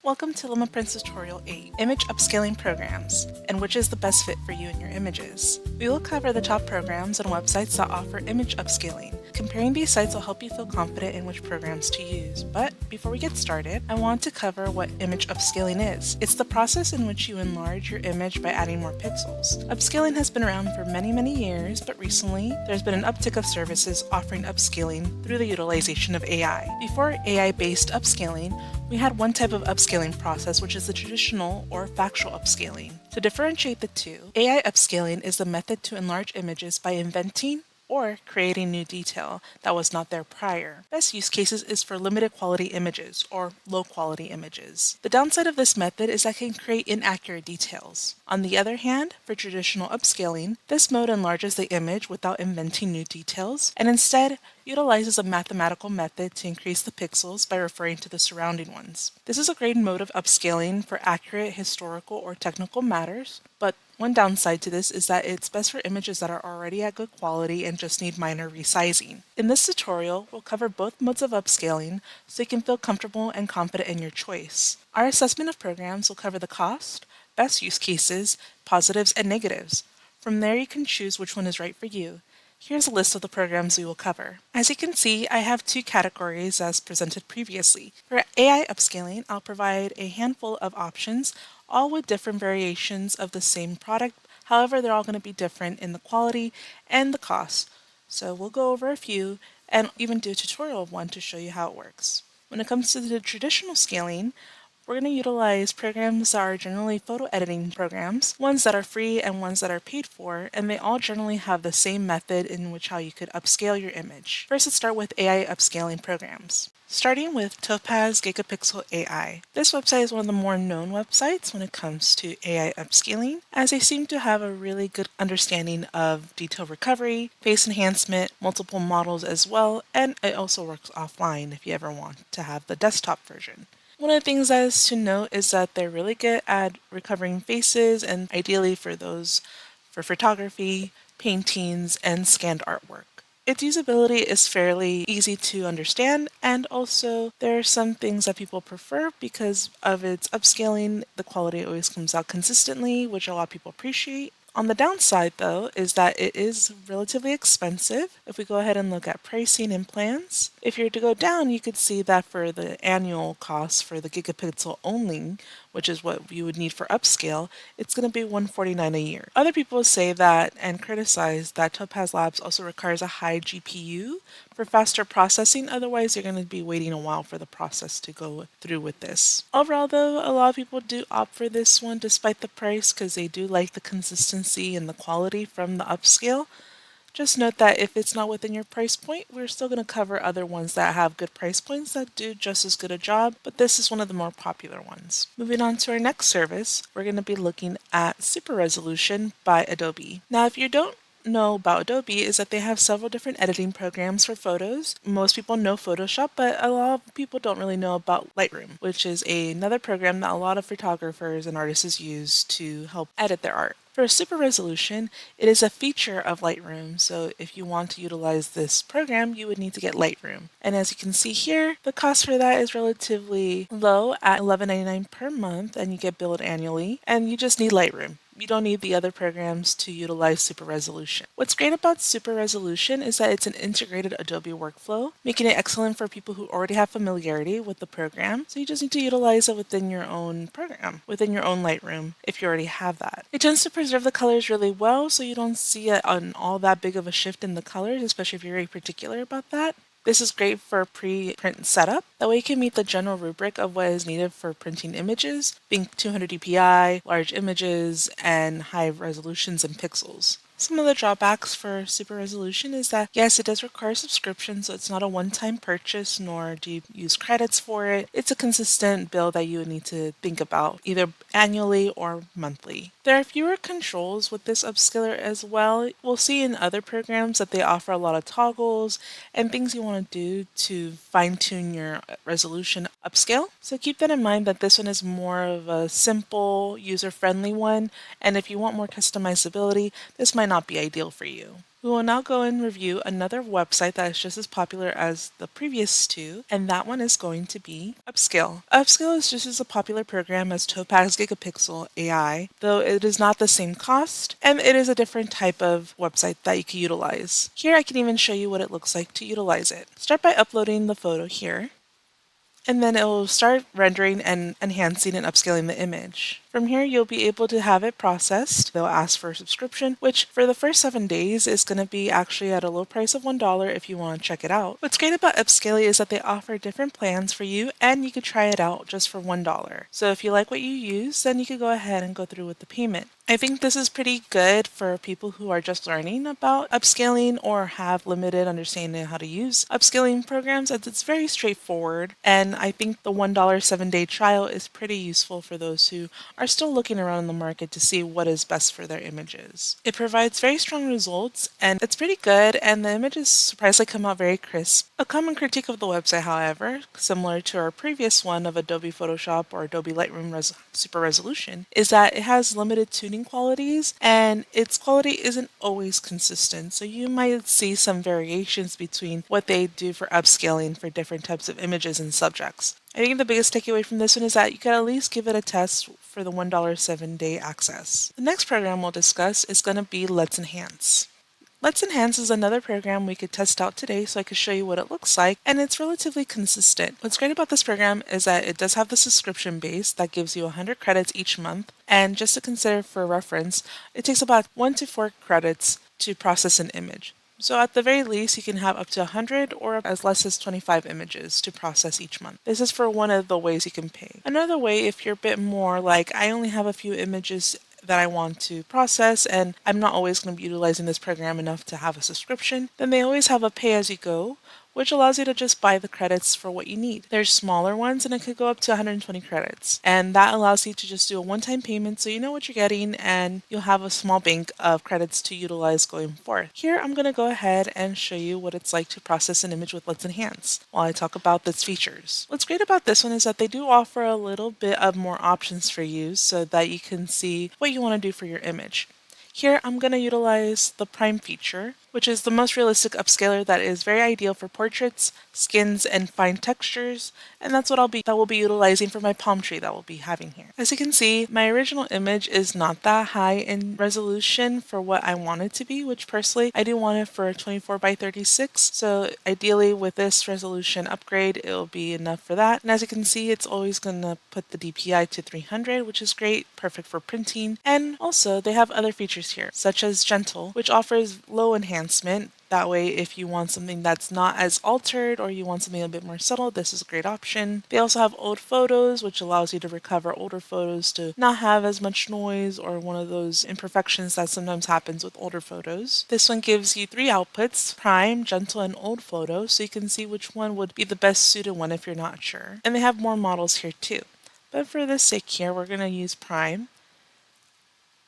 Welcome to Lumaprints Tutorial 8, Image Upscaling Programs, and which is the best fit for you and your images. We will cover the top programs and websites that offer image upscaling. Comparing these sites will help you feel confident in which programs to use, but before we get started, I want to cover what image upscaling is. It's the process in which you enlarge your image by adding more pixels. Upscaling has been around for many years, but recently there's been an uptick of services offering upscaling through the utilization of AI. Before AI-based upscaling, we had one type of upscaling process, which is the traditional or factual upscaling. To differentiate the two, AI upscaling is the method to enlarge images by inventing or creating new detail that was not there prior. Best use cases is for limited quality images or low quality images. The downside of this method is that it can create inaccurate details. On the other hand, for traditional upscaling, this mode enlarges the image without inventing new details and instead utilizes a mathematical method to increase the pixels by referring to the surrounding ones. This is a great mode of upscaling for accurate historical or technical matters, but one downside to this is that it's best for images that are already at good quality and just need minor resizing. In this tutorial, we'll cover both modes of upscaling so you can feel comfortable and confident in your choice. Our assessment of programs will cover the cost, best use cases, positives, and negatives. From there, you can choose which one is right for you. Here's a list of the programs we will cover. As you can see, I have two categories as presented previously. For AI upscaling, I'll provide a handful of options, all with different variations of the same product. However, they're all going to be different in the quality and the cost. So we'll go over a few and even do a tutorial of one to show you how it works. When it comes to the traditional scaling, we're going to utilize programs that are generally photo editing programs, ones that are free and ones that are paid for, and they all generally have the same method in which how you could upscale your image. First, let's start with AI upscaling programs. Starting with Topaz Gigapixel AI. This website is one of the more known websites when it comes to AI upscaling, as they seem to have a really good understanding of detail recovery, face enhancement, multiple models as well, and it also works offline if you ever want to have the desktop version. One of the things that is to note is that they're really good at recovering faces and ideally for those for photography, paintings, and scanned artwork. Its usability is fairly easy to understand, and also there are some things that people prefer because of its upscaling. The quality always comes out consistently, which a lot of people appreciate. On the downside, though, is that it is relatively expensive. If we go ahead and look at pricing and plans, if you were to go down, you could see that for the annual cost for the gigapixel only, which is what you would need for upscale, it's going to be $149 a year. Other people say that and criticize that Topaz Labs also requires a high GPU for faster processing, otherwise you're going to be waiting a while for the process to go through with this. Overall though, a lot of people do opt for this one despite the price because they do like the consistency and the quality from the upscale. Just note that if it's not within your price point, we're still going to cover other ones that have good price points that do just as good a job, but this is one of the more popular ones. Moving on to our next service, we're going to be looking at Super Resolution by Adobe. Now, if you don't know about Adobe is that they have several different editing programs for photos. Most people know Photoshop, but a lot of people don't really know about Lightroom, which is another program that a lot of photographers and artists use to help edit their art. For Super Resolution, it is a feature of Lightroom, so if you want to utilize this program, you would need to get Lightroom. And as you can see here, the cost for that is relatively low at $11.99 per month, and you get billed annually, and you just need Lightroom. You don't need the other programs to utilize Super Resolution. What's great about Super Resolution is that it's an integrated Adobe workflow, making it excellent for people who already have familiarity with the program. So you just need to utilize it within your own program, within your own Lightroom, if you already have that. It tends to preserve the colors really well, so you don't see it on all that big of a shift in the colors, especially if you're very particular about that. This is great for pre-print setup. That way you can meet the general rubric of what is needed for printing images, being 200 dpi, large images, and high resolutions and pixels. Some of the drawbacks for Super Resolution is that, yes, it does require subscription, so it's not a one-time purchase, nor do you use credits for it. It's a consistent bill that you would need to think about, either annually or monthly. There are fewer controls with this upscaler as well. We'll see in other programs that they offer a lot of toggles and things you want to do to fine-tune your resolution upscale. So keep that in mind that this one is more of a simple, user-friendly one, and if you want more customizability, this might not be ideal for you. We will now go and review another website that is just as popular as the previous two, and that one is going to be Upscale. Upscale is just as a popular program as Topaz Gigapixel AI, though it is not the same cost, and it is a different type of website that you can utilize. Here I can even show you what it looks like to utilize it. Start by uploading the photo here, and then it will start rendering and enhancing and upscaling the image. From here, you'll be able to have it processed. They'll ask for a subscription, which for the first 7 days is going to be actually at a low price of $1 if you want to check it out. What's great about Upscaling is that they offer different plans for you, and you could try it out just for $1. So if you like what you use, then you could go ahead and go through with the payment. I think this is pretty good for people who are just learning about upscaling or have limited understanding of how to use upscaling programs, as it's very straightforward. And I think the $1 7-day trial is pretty useful for those who are still looking around in the market to see what is best for their images. It provides very strong results, and it's pretty good, and the images surprisingly come out very crisp. A common critique of the website, however, similar to our previous one of Adobe Photoshop or Adobe Lightroom Super Resolution, is that it has limited tuning qualities, and its quality isn't always consistent, so you might see some variations between what they do for upscaling for different types of images and subjects. I think the biggest takeaway from this one is that you could at least give it a test for the $1 7-day access. The next program we'll discuss is going to be Let's Enhance. Let's Enhance is another program we could test out today, so I could show you what it looks like, and it's relatively consistent. What's great about this program is that it does have the subscription base that gives you 100 credits each month, and just to consider for reference, it takes about 1 to 4 credits to process an image. So at the very least, you can have up to 100 or as less as 25 images to process each month. This is for one of the ways you can pay. Another way, if you're a bit more like, I only have a few images that I want to process and I'm not always going to be utilizing this program enough to have a subscription, then they always have a pay-as-you-go, which allows you to just buy the credits for what you need. There's smaller ones, and it could go up to 120 credits. And that allows you to just do a one-time payment so you know what you're getting, and you'll have a small bank of credits to utilize going forward. Here, I'm going to go ahead and show you what it's like to process an image with Let's Enhance while I talk about its features. What's great about this one is that they do offer a little bit of more options for you so that you can see what you want to do for your image. Here, I'm going to utilize the Prime feature, which is the most realistic upscaler that is very ideal for portraits, skins, and fine textures, and that's what we'll be utilizing for my palm tree that we'll be having here. As you can see, my original image is not that high in resolution for what I want it to be, which personally I do want it for 24 by 36, so ideally with this resolution upgrade, it'll be enough for that. And as you can see, it's always going to put the DPI to 300, which is great, perfect for printing, and also they have other features here, such as Gentle, which offers low enhancement. That way, if you want something that's not as altered or you want something a bit more subtle, this is a great option. They also have old photos, which allows you to recover older photos to not have as much noise or one of those imperfections that sometimes happens with older photos. This one gives you 3 outputs, Prime, Gentle, and Old Photo, so you can see which one would be the best suited one if you're not sure. And they have more models here too. But for the sake here, we're going to use Prime.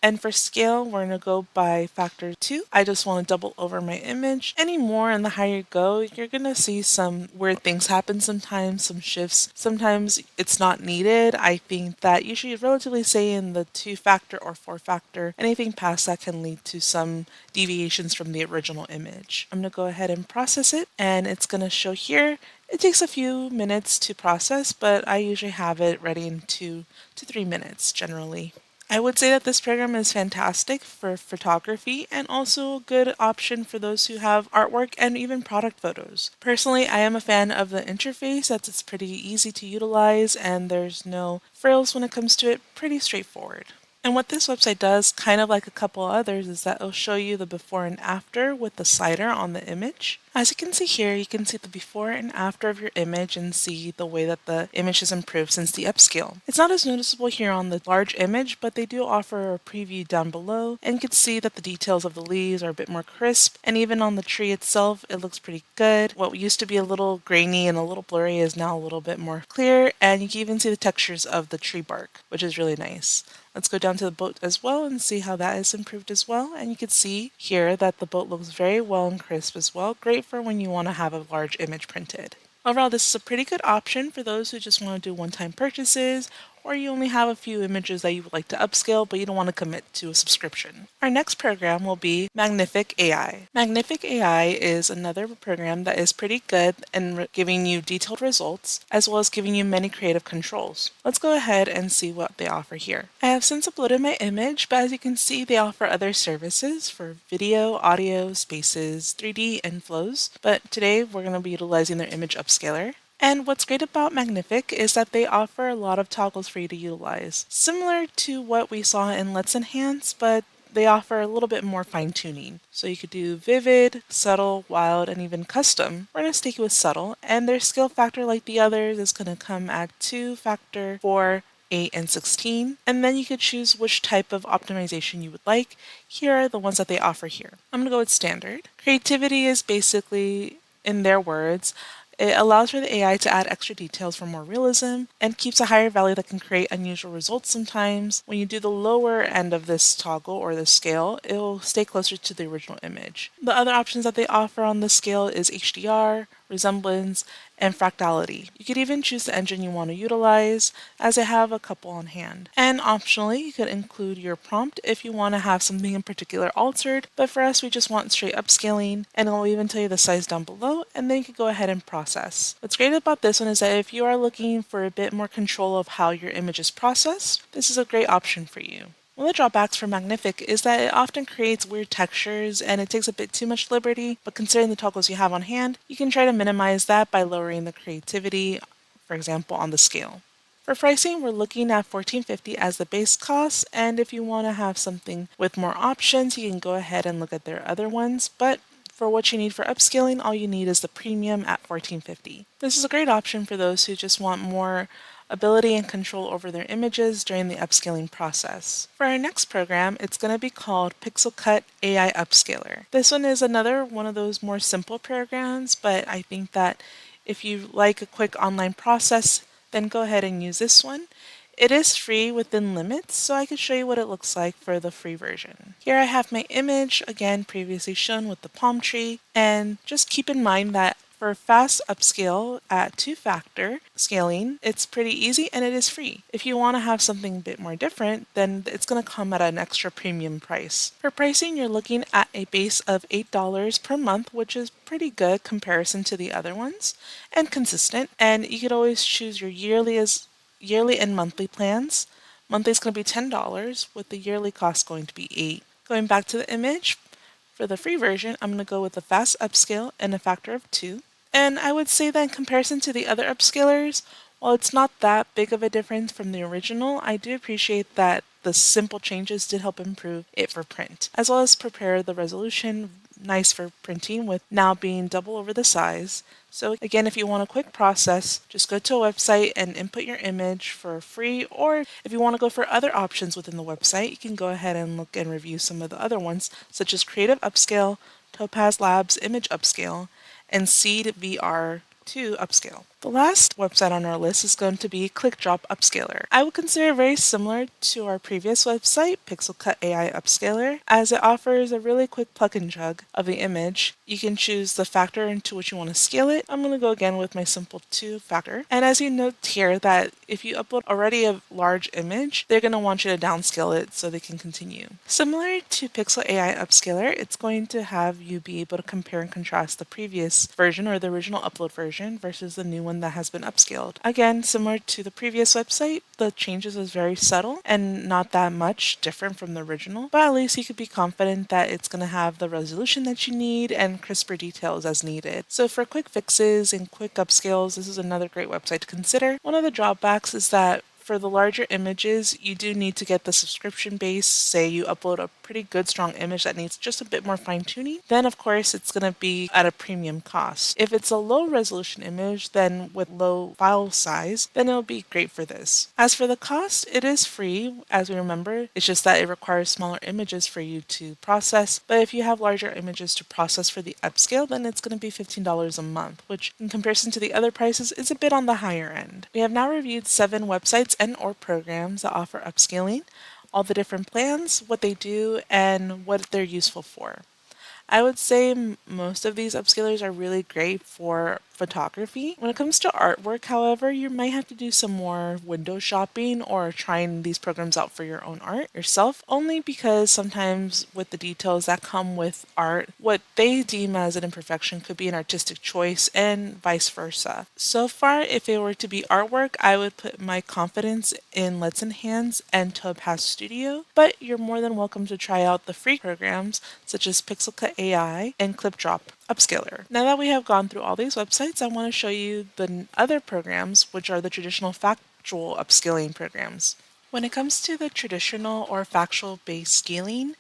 And for scale, we're going to go by factor 2. I just want to double over my image. Any more and the higher you go, you're going to see some weird things happen sometimes, some shifts. Sometimes it's not needed. I think that you should relatively say in the 2-factor or 4-factor. Anything past that can lead to some deviations from the original image. I'm going to go ahead and process it, and it's going to show here. It takes a few minutes to process, but I usually have it ready in 2 to 3 minutes generally. I would say that this program is fantastic for photography and also a good option for those who have artwork and even product photos. Personally, I am a fan of the interface as it's pretty easy to utilize and there's no frills when it comes to it, pretty straightforward. And what this website does, kind of like a couple others, is that it'll show you the before and after with the slider on the image. As you can see here, you can see the before and after of your image and see the way that the image has improved since the upscale. It's not as noticeable here on the large image, but they do offer a preview down below, and you can see that the details of the leaves are a bit more crisp, and even on the tree itself, it looks pretty good. What used to be a little grainy and a little blurry is now a little bit more clear, and you can even see the textures of the tree bark, which is really nice. Let's go down to the boat as well and see how that is improved as well. And you can see here that the boat looks very well and crisp as well. Great for when you want to have a large image printed. Overall, this is a pretty good option for those who just want to do one-time purchases or you only have a few images that you would like to upscale but you don't want to commit to a subscription. Our next program will be Magnific AI. Magnific AI is another program that is pretty good in giving you detailed results as well as giving you many creative controls. Let's go ahead and see what they offer here. I have since uploaded my image, but as you can see they offer other services for video, audio, spaces, 3D, and flows, but today we're going to be utilizing their image upscaler. And what's great about Magnific is that they offer a lot of toggles for you to utilize. Similar to what we saw in Let's Enhance, but they offer a little bit more fine tuning. So you could do vivid, subtle, wild, and even custom. We're going to stick with subtle, and their scale factor, like the others, is going to come at 2 factor, 4, 8, and 16. And then you could choose which type of optimization you would like. Here are the ones that they offer here. I'm going to go with standard. Creativity is basically, in their words, it allows for the AI to add extra details for more realism and keeps a higher value that can create unusual results sometimes. When you do the lower end of this toggle or this scale, it will stay closer to the original image. The other options that they offer on this scale is HDR, resemblance, and fractality. You could even choose the engine you want to utilize, as I have a couple on hand. And optionally, you could include your prompt if you want to have something in particular altered, but for us, we just want straight upscaling, and it will even tell you the size down below, and then you could go ahead and process. What's great about this one is that if you are looking for a bit more control of how your image is processed, this is a great option for you. One of the drawbacks for Magnific is that it often creates weird textures and it takes a bit too much liberty, but considering the toggles you have on hand, you can try to minimize that by lowering the creativity, for example, on the scale. For pricing, we're looking at $14.50 as the base cost, and if you want to have something with more options, you can go ahead and look at their other ones, but for what you need for upscaling, all you need is the premium at $14.50. This is a great option for those who just want more ability and control over their images during the upscaling process. For our next program, it's going to be called PixelCut AI Upscaler. This one is another one of those more simple programs, but I think that if you like a quick online process, then go ahead and use this one. It is free within limits, so I could show you what it looks like for the free version. Here I have my image, again previously shown with the palm tree, and just keep in mind that for fast upscale at 2-factor scaling, it's pretty easy and it is free. If you want to have something a bit more different, then it's going to come at an extra premium price. For pricing, you're looking at a base of $8 per month, which is pretty good comparison to the other ones, and consistent. And you could always choose your yearly and monthly plans. Monthly is going to be $10, with the yearly cost going to be $8. Going back to the image, for the free version, I'm going to go with a fast upscale and a factor of 2. And I would say that in comparison to the other upscalers, while it's not that big of a difference from the original, I do appreciate that the simple changes did help improve it for print, as well as prepare the resolution nice for printing with now being double over the size. So again, if you want a quick process, just go to a website and input your image for free, or if you want to go for other options within the website, you can go ahead and look and review some of the other ones, such as Creative Upscale, Topaz Labs Image Upscale, and Seed VR2 Upscale. The last website on our list is going to be ClickDrop Upscaler. I would consider it very similar to our previous website, PixelCut AI Upscaler, as it offers a really quick plug and chug of the image. You can choose the factor into which you want to scale it. I'm going to go again with my simple 2-factor. And as you note here that if you upload already a large image, they're going to want you to downscale it so they can continue. Similar to Pixel AI Upscaler, it's going to have you be able to compare and contrast the previous version or the original upload version versus the new one that has been upscaled. Again, similar to the previous website, the changes was very subtle and not that much different from the original, but at least you could be confident that it's going to have the resolution that you need and crisper details as needed. So for quick fixes and quick upscales, this is another great website to consider. One of the drawbacks is that for the larger images, you do need to get the subscription base. Say you upload a pretty good strong image that needs just a bit more fine tuning, then of course it's going to be at a premium cost. If it's a low resolution image, then with low file size, then it'll be great for this. As for the cost, it is free, as we remember. It's just that it requires smaller images for you to process, but if you have larger images to process for the upscale, then it's going to be $15 a month, which in comparison to the other prices is a bit on the higher end. We have now reviewed 7 websites and/or programs that offer upscaling, all the different plans, what they do, and what they're useful for. I would say most of these upscalers are really great for photography. When it comes to artwork, however, you might have to do some more window shopping or trying these programs out for your own art yourself, only because sometimes with the details that come with art, what they deem as an imperfection could be an artistic choice and vice versa. So far, if it were to be artwork, I would put my confidence in Let's Enhance and Topaz Studio, but you're more than welcome to try out the free programs such as Pixelcut AI and ClipDrop Upscaler. Now that we have gone through all these websites, I want to show you the other programs, which are the traditional factual upscaling programs. When it comes to the traditional or factual based scaling,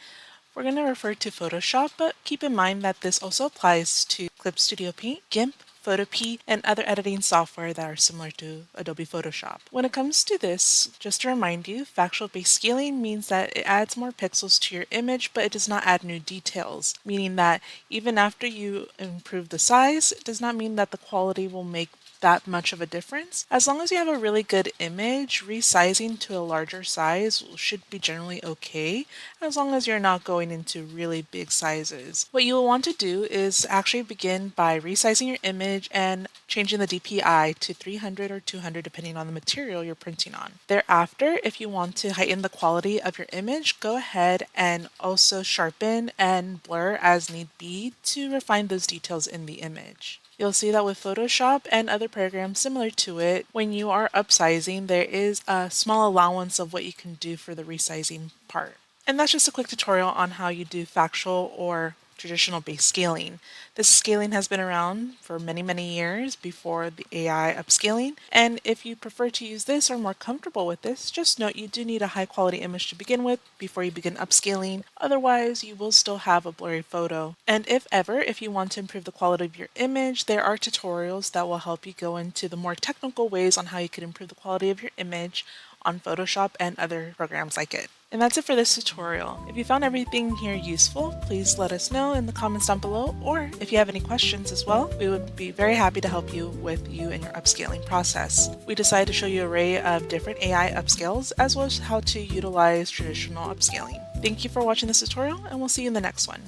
we're going to refer to Photoshop, but keep in mind that this also applies to Clip Studio Paint, GIMP, Photopea, and other editing software that are similar to Adobe Photoshop. When it comes to this, just to remind you, factual-based scaling means that it adds more pixels to your image, but it does not add new details, meaning that even after you improve the size, it does not mean that the quality will make that much of a difference. As long as you have a really good image, resizing to a larger size should be generally okay, as long as you're not going into really big sizes. What you will want to do is actually begin by resizing your image and changing the DPI to 300 or 200 depending on the material you're printing on. Thereafter, if you want to heighten the quality of your image, go ahead and also sharpen and blur as need be to refine those details in the image. You'll see that with Photoshop and other programs similar to it, when you are upsizing, there is a small allowance of what you can do for the resizing part. And that's just a quick tutorial on how you do factual or traditional based scaling. This scaling has been around for many years before the AI upscaling, and if you prefer to use this or are more comfortable with this, just note you do need a high quality image to begin with before you begin upscaling, otherwise you will still have a blurry photo. And if you want to improve the quality of your image, there are tutorials that will help you go into the more technical ways on how you can improve the quality of your image on Photoshop and other programs like it. And that's it for this tutorial. If you found everything here useful, please let us know in the comments down below, or if you have any questions as well, we would be very happy to help you with you in your upscaling process. We decided to show you an array of different AI upscales, as well as how to utilize traditional upscaling. Thank you for watching this tutorial, and we'll see you in the next one.